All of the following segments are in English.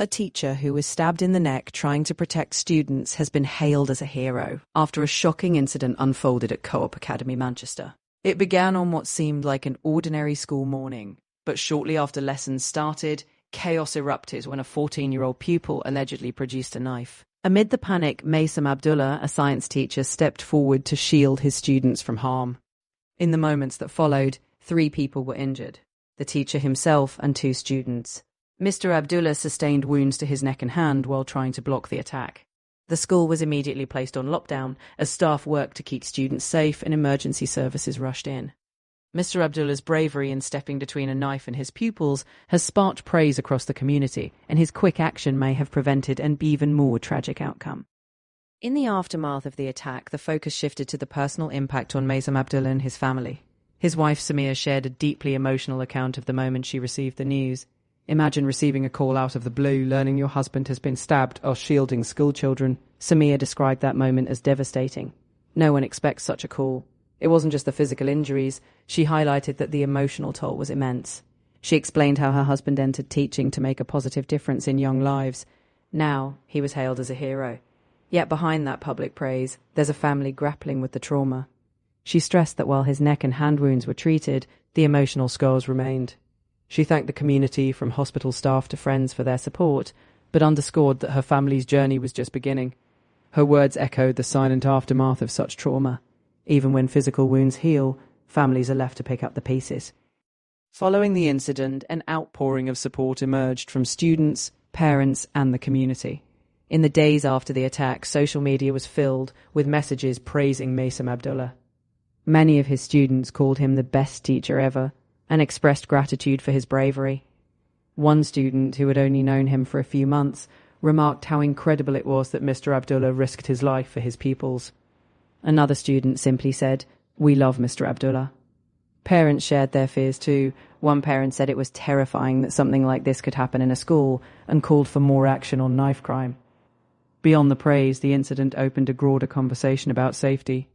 A teacher who was stabbed in the neck trying to protect students has been hailed as a hero after a shocking incident unfolded at Co-op Academy, Manchester. It began on what seemed like an ordinary school morning, but shortly after lessons started, chaos erupted when a 14-year-old pupil allegedly produced a knife. Amid the panic, Maysam Abdullah, a science teacher, stepped forward to shield his students from harm. In the moments that followed, 3 people were injured: the teacher himself and 2 students. Mr. Abdullah sustained wounds to his neck and hand while trying to block the attack. The school was immediately placed on lockdown as staff worked to keep students safe and emergency services rushed in. Mr. Abdullah's bravery in stepping between a knife and his pupils has sparked praise across the community, and his quick action may have prevented an even more tragic outcome. In the aftermath of the attack, the focus shifted to the personal impact on Maysam Abdullah and his family. His wife Samia shared a deeply emotional account of the moment she received the news. "Imagine receiving a call out of the blue, learning your husband has been stabbed while shielding schoolchildren." Samia described that moment as devastating. No one expects such a call. It wasn't just the physical injuries. She highlighted that the emotional toll was immense. She explained how her husband entered teaching to make a positive difference in young lives. Now, he was hailed as a hero. Yet behind that public praise, there's a family grappling with the trauma. She stressed that while his neck and hand wounds were treated, the emotional scars remained. She thanked the community, from hospital staff to friends, for their support, but underscored that her family's journey was just beginning. Her words echoed the silent aftermath of such trauma. Even when physical wounds heal, families are left to pick up the pieces. Following the incident, an outpouring of support emerged from students, parents, and the community. In the days after the attack, social media was filled with messages praising Maysam Abdullah. Many of his students called him the best teacher ever and expressed gratitude for his bravery. One student, who had only known him for a few months, remarked how incredible it was that Mr. Abdullah risked his life for his pupils. Another student simply said, "We love Mr. Abdullah." Parents shared their fears too. One parent said it was terrifying that something like this could happen in a school and called for more action on knife crime. Beyond the praise, the incident opened a broader conversation about safety.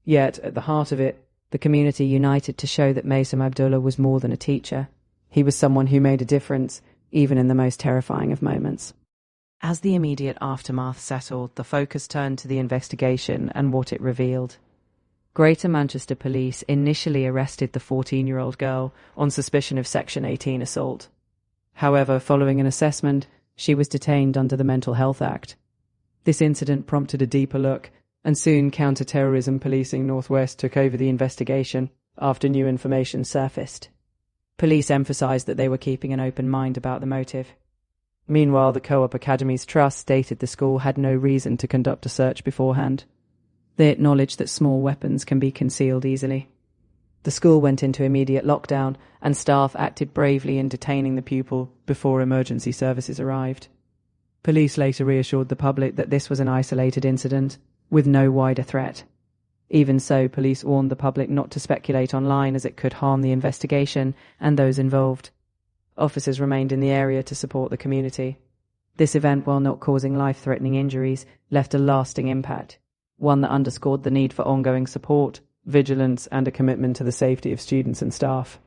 Yet, at the heart of it, the community united to show that Maysam Abdullah was more than a teacher. He was someone who made a difference, even in the most terrifying of moments. As the immediate aftermath settled, the focus turned to the investigation and what it revealed. Greater Manchester Police initially arrested the 14-year-old girl on suspicion of Section 18 assault. However, following an assessment, she was detained under the Mental Health Act. This incident prompted a deeper look, and soon Counter-Terrorism Policing Northwest took over the investigation after new information surfaced. Police emphasised that they were keeping an open mind about the motive. Meanwhile, the Co-op Academy's trust stated the school had no reason to conduct a search beforehand. They acknowledged that small weapons can be concealed easily. The school went into immediate lockdown, and staff acted bravely in detaining the pupil before emergency services arrived. Police later reassured the public that this was an isolated incident, with no wider threat. Even so, police warned the public not to speculate online, as it could harm the investigation and those involved. Officers remained in the area to support the community. This event, while not causing life-threatening injuries, left a lasting impact, one that underscored the need for ongoing support, vigilance, and a commitment to the safety of students and staff.